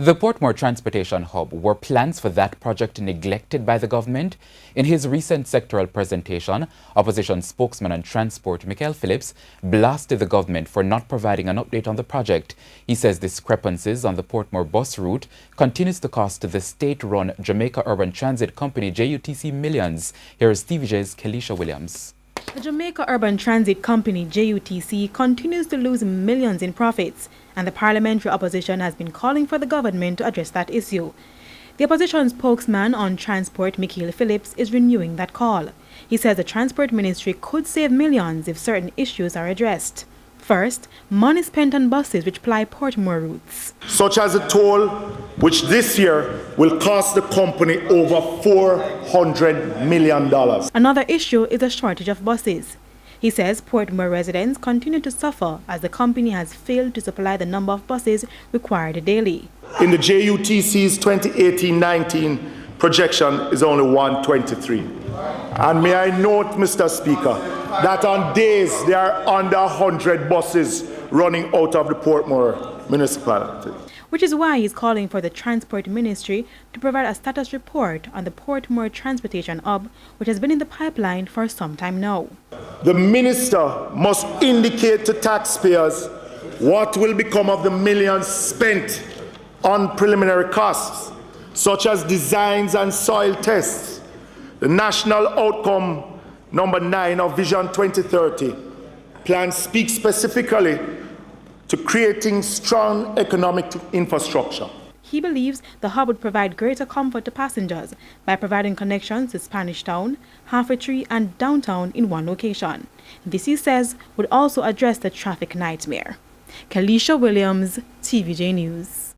The Portmore Transportation Hub were plans for that project neglected by the government. In his recent sectoral presentation, opposition spokesman on transport Michael Phillips blasted the government for not providing an update on the project. He says discrepancies on the Portmore bus route continues to cost the state-run Jamaica Urban Transit Company JUTC millions. Here is TVJ's Kelisha Williams. The Jamaica Urban Transit Company, JUTC, continues to lose millions in profits, and the parliamentary opposition has been calling for the government to address that issue. The opposition spokesman on transport, Michael Phillips, is renewing that call. He says the Transport Ministry could save millions if certain issues are addressed. First, money spent on buses which ply Portmore routes, such as a toll which this year will cost the company over $400 million. Another issue is a shortage of buses. He says Portmore residents continue to suffer as the company has failed to supply the number of buses required daily. In the JUTC's 2018-19 projection is only 123. And may I note, Mr. Speaker, that on days there are under 100 buses running out of the Portmore municipality. Which is why he's calling for the Transport Ministry to provide a status report on the Portmore Transportation Hub, which has been in the pipeline for some time now. The minister must indicate to taxpayers what will become of the millions spent on preliminary costs, such as designs and soil tests. The National Outcome Number 9 of Vision 2030 plan speaks specifically to creating strong economic infrastructure. He believes the hub would provide greater comfort to passengers by providing connections to Spanish Town, Halfway Tree and downtown in one location. This, he says, would also address the traffic nightmare. Kelisha Williams, TVJ News.